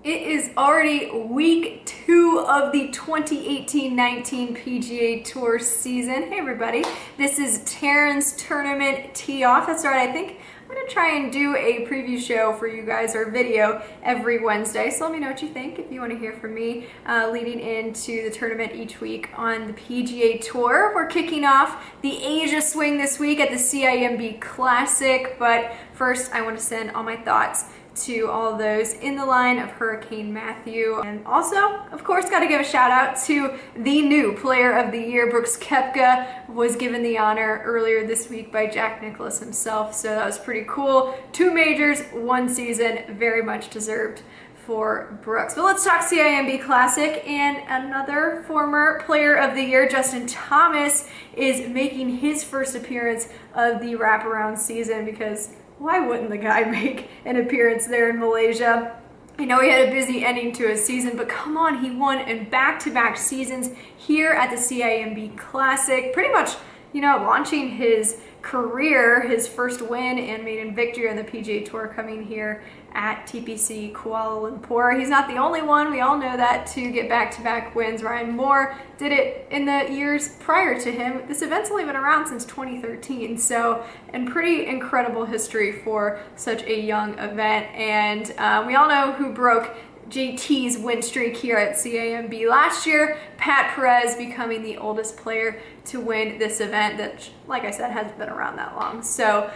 It is already week 2 of the 2018-19 PGA Tour season. Hey everybody, this is Teryn's tournament tee-off. That's right, I think I'm going to try and do a preview show for you guys, or video, every Wednesday. So let me know what you think if you want to hear from me leading into the tournament each week on the PGA Tour. We're kicking off the Asia swing this week at the CIMB Classic, but first I want to send all my thoughts to all of those in the line of Hurricane Matthew. And also, of course, got to give a shout out to the new Player of the Year. Brooks Koepka was given the honor earlier this week by Jack Nicklaus himself, so that was pretty cool. 2 majors, 1 season, very much deserved for Brooks. But let's talk CIMB Classic, and another former Player of the Year, Justin Thomas, is making his first appearance of the wraparound season, because why wouldn't the guy make an appearance there in Malaysia? I know he had a busy ending to his season, but come on, he won in back-to-back seasons here at the CIMB Classic, pretty much, you know, launching his career, his first win and maiden victory on the PGA Tour coming here at TPC Kuala Lumpur. He's not the only one, we all know that, to get back-to-back wins. Ryan Moore did it in the years prior to him. This event's only been around since 2013, so, and pretty incredible history for such a young event. And we all know who broke JT's win streak here at CIMB last year. Pat Perez becoming the oldest player to win this event that, like I said, hasn't been around that long. So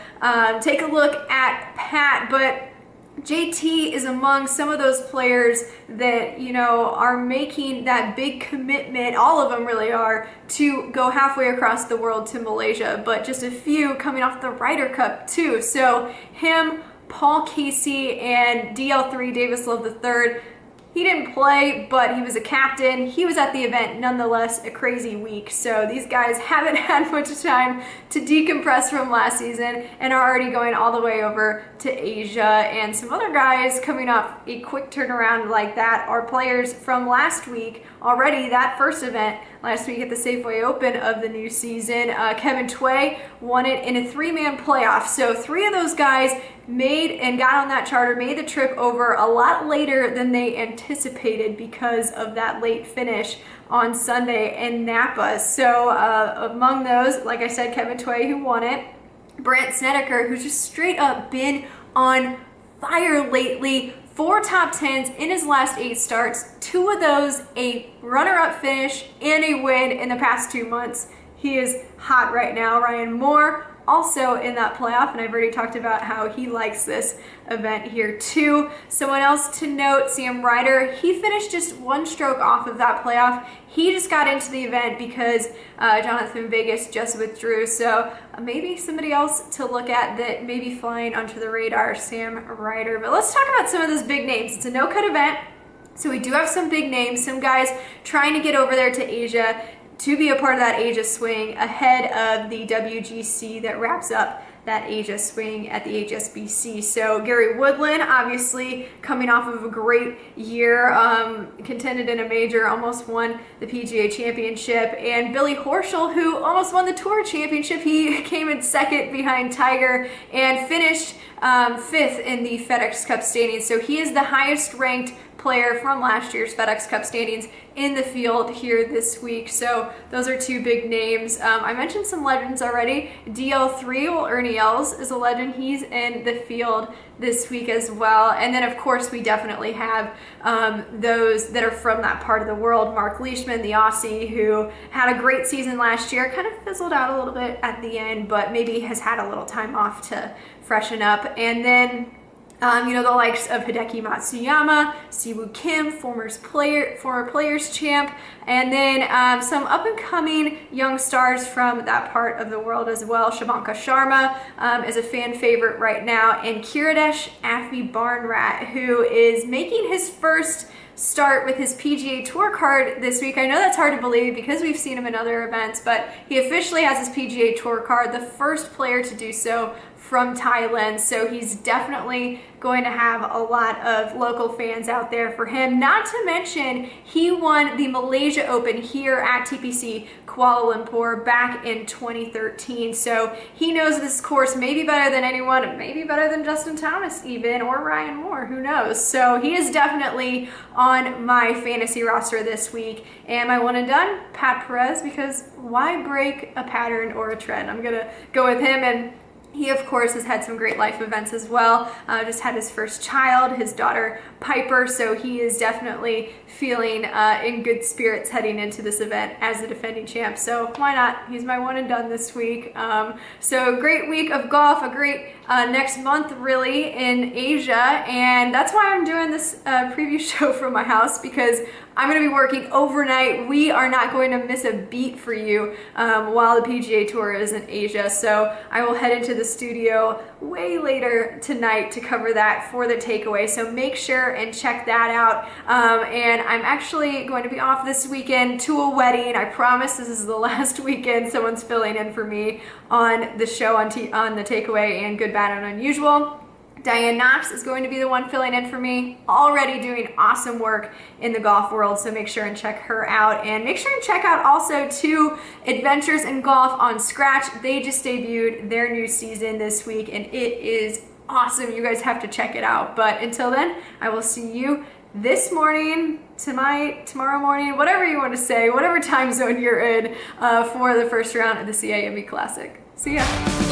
take a look at Pat, but JT is among some of those players that, you know, are making that big commitment, all of them really are, to go halfway across the world to Malaysia, but just a few coming off the Ryder Cup too. So him, Paul Casey, and DL3, Davis Love III, he didn't play, but he was a captain. He was at the event nonetheless. A crazy week. So these guys haven't had much time to decompress from last season and are already going all the way over to Asia. And some other guys coming off a quick turnaround like that are players from last week already, that first event last week at the Safeway Open of the new season. Kevin Tway won it in a 3-man playoff. So 3 of those guys made and got on that charter, made the trip over a lot later than they anticipated because of that late finish on Sunday in Napa. So among those, like I said, Kevin Tway, who won it, Brandt Snedeker, who's just straight up been on fire lately. 4 top 10s in his last 8 starts, 2 of those a runner-up finish and a win in the past 2 months. He is hot right now. Ryan Moore also in that playoff, and I've already talked about how he likes this event here too. Someone else to note, Sam Ryder, he finished just 1 stroke off of that playoff. He just got into the event because Jonathan Vegas just withdrew, so maybe somebody else to look at that may be flying under the radar, Sam Ryder. But let's talk about some of those big names. It's a no-cut event, so we do have some big names, some guys trying to get over there to Asia to be a part of that Asia swing ahead of the WGC that wraps up that Asia swing at the HSBC. So Gary Woodland, obviously coming off of a great year, contended in a major, almost won the PGA Championship, and Billy Horschel, who almost won the Tour Championship. He came in 2nd behind Tiger and finished 5th in the FedEx Cup standings. So he is the highest ranked player from last year's FedEx Cup standings in the field here this week. So those are 2 big names. I mentioned some legends already. DL3, well, Ernie Els is a legend. He's in the field this week as well. And then of course we definitely have those that are from that part of the world. Mark Leishman, the Aussie, who had a great season last year, kind of fizzled out a little bit at the end, but maybe has had a little time off to freshen up. And then you know, the likes of Hideki Matsuyama, Siwoo Kim, former Players Champ, and then some up-and-coming young stars from that part of the world as well. Shivanka Sharma is a fan favorite right now, and Kiridesh Affi-Barnrat, who is making his first start with his PGA Tour card this week. I know that's hard to believe because we've seen him in other events, but he officially has his PGA Tour card, the first player to do so from Thailand, so he's definitely going to have a lot of local fans out there for him. Not to mention, he won the Malaysia Open here at TPC Kuala Lumpur back in 2013, so he knows this course maybe better than anyone, maybe better than Justin Thomas even, or Ryan Moore, who knows. So he is definitely on my fantasy roster this week. And my one and done, Pat Perez, because why break a pattern or a trend? I'm gonna go with him, and he, of course, has had some great life events as well. Just had his first child, his daughter Piper, so he is definitely feeling in good spirits heading into this event as the defending champ. So why not? He's my one and done this week. So great week of golf, a great next month really in Asia, and that's why I'm doing this preview show from my house, because I'm going to be working overnight. We are not going to miss a beat for you while the PGA Tour is in Asia. So I will head into the studio way later tonight to cover that for the takeaway. So make sure and check that out. And I'm actually going to be off this weekend to a wedding. I promise this is the last weekend someone's filling in for me on the show on the takeaway and Good, Bad, and Unusual. Diane Knox is going to be the one filling in for me, already doing awesome work in the golf world, so make sure and check her out. And make sure and check out also too Adventures in Golf on Scratch. They just debuted their new season this week, and it is awesome. You guys have to check it out. But until then, I will see you this morning, tonight, tomorrow morning, whatever you want to say, whatever time zone you're in for the first round of the CIMB Classic. See ya.